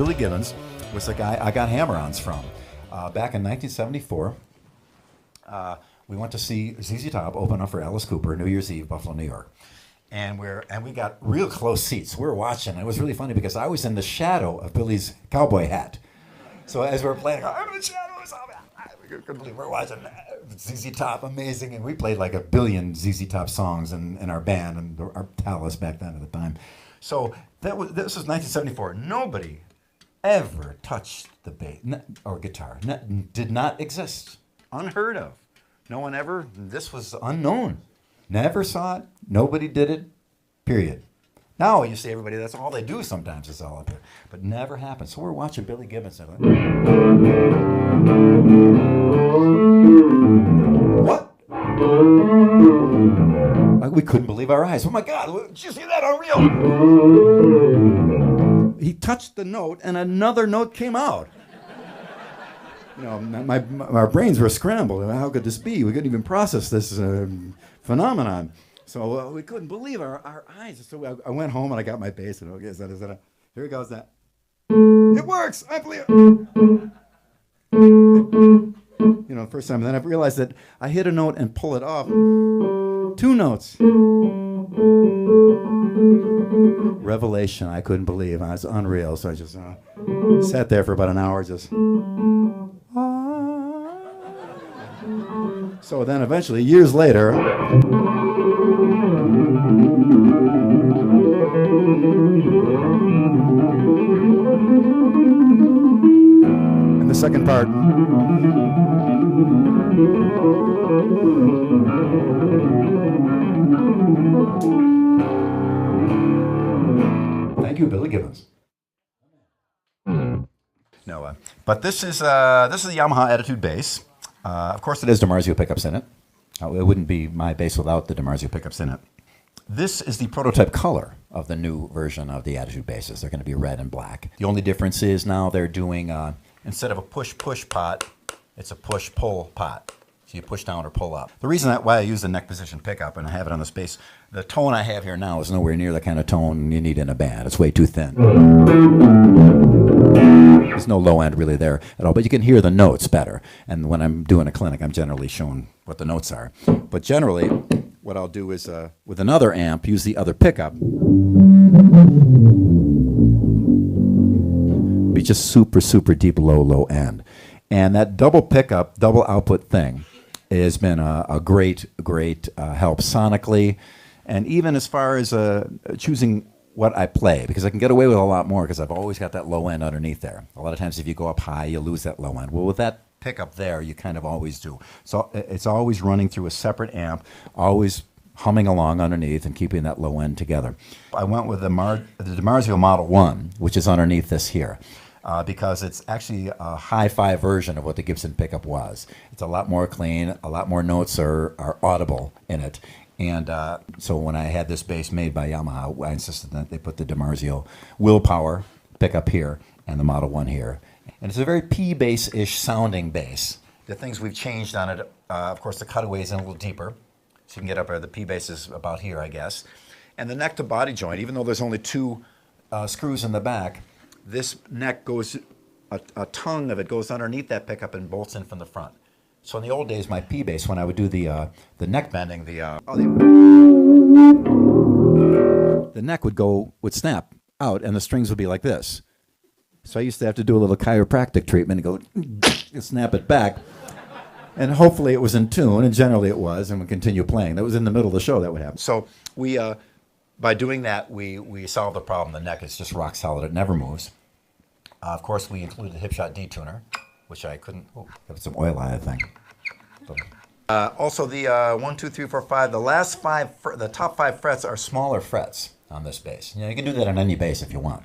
Billy Gibbons was the guy I got hammer-ons from. Back in 1974, we went to see ZZ Top open up for Alice Cooper, New Year's Eve, Buffalo, New York. And we got real close seats. We were watching. It was really funny because I was in the shadow of Billy's cowboy hat. So as we were playing, I'm in the shadows. We couldn't believe we were watching ZZ Top, amazing. And we played like a billion ZZ Top songs in our band and our Talus back then at the time. So this was 1974. Nobody ever touched the bass or guitar. Did not exist. Unheard of. No one ever. This was unknown. Never saw it. Nobody did it. Period. Now you see everybody. That's all they do. Sometimes is all up there, but never happened. So we're watching Billy Gibbons. Like, what? Like, we couldn't believe our eyes. Oh my God! Did you see that? Unreal. He touched the note, and another note came out. You know, our brains were scrambled. How could this be? We couldn't even process this phenomenon. So we couldn't believe our eyes. So I went home and I got my bass and okay, is that here goes that. It works. I believe it. You know, the first time. And then I realized that I hit a note and pull it off. 2 notes. Revelation. I couldn't believe. I was unreal. So I just sat there for about an hour just. So then eventually, years later, and the second part, thank you, Billy Gibbons. No, but this is the Yamaha Attitude bass. Of course, it has DiMarzio pickups in it. It wouldn't be my bass without the DiMarzio pickups in it. This is the prototype color of the new version of the Attitude basses. They're going to be red and black. The only difference is now they're doing, instead of a push-push pot, it's a push-pull pot. So you push down or pull up. The reason why I use the neck position pickup and I have it on this bass, the tone I have here now is nowhere near the kind of tone you need in a band. It's way too thin. There's no low end really there at all, but you can hear the notes better. And when I'm doing a clinic, I'm generally shown what the notes are. But generally, what I'll do is, with another amp, use the other pickup. Be just super, super deep, low end. And that double pickup, double output thing has been a great help sonically, and even as far as choosing what I play, because I can get away with a lot more because I've always got that low end underneath there. A lot of times if you go up high, you lose that low end. Well, with that pickup there, you kind of always do. So it's always running through a separate amp, always humming along underneath and keeping that low end together. I went with the DiMarzio Model 1, which is underneath this here. Because it's actually a hi-fi version of what the Gibson pickup was. It's a lot more clean, a lot more notes are audible in it. And so when I had this bass made by Yamaha, I insisted that they put the DiMarzio Willpower pickup here and the Model 1 here. And it's a very P-bass-ish sounding bass. The things we've changed on it, of course, the cutaway is in a little deeper. So you can get up there, the P-bass is about here, I guess. And the neck-to-body joint, even though there's only 2 screws in the back, this neck goes, a tongue of it goes underneath that pickup and bolts in from the front. So in the old days, my P-bass, when I would do the neck bending, the neck would snap out, and the strings would be like this. So I used to have to do a little chiropractic treatment and go and snap it back. And hopefully it was in tune, and generally it was, and we continue playing. That was in the middle of the show that would happen. So we, by doing that, we solved the problem. The neck is just rock solid. It never moves. Of course, we included the Hipshot detuner, which I couldn't. Oh, got some oil on it, I think. Also, the 1, 2, 3, 4, 5. The top 5 frets are smaller frets on this bass. You know, you can do that on any bass if you want.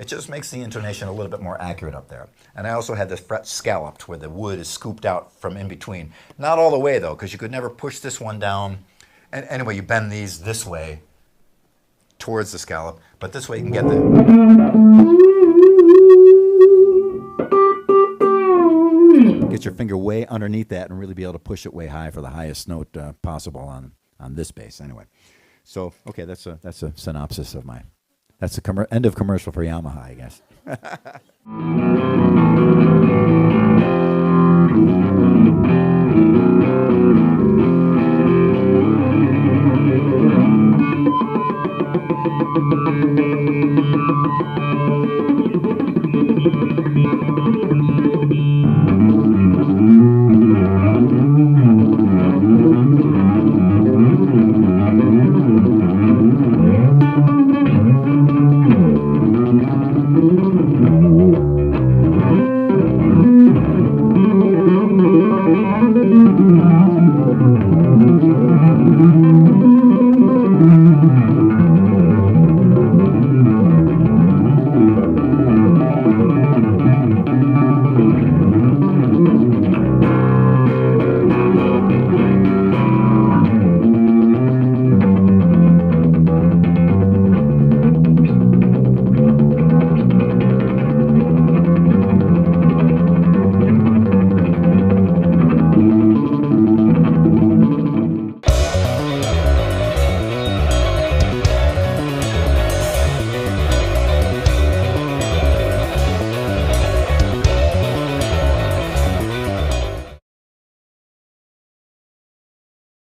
It just makes the intonation a little bit more accurate up there. And I also had this fret scalloped, where the wood is scooped out from in between. Not all the way though, because you could never push this one down. And anyway, you bend these this way towards the scallop, but this way you can get get your finger way underneath that and really be able to push it way high for the highest note possible on this bass. Anyway, so okay, that's a synopsis of that's the end of commercial for Yamaha, I guess.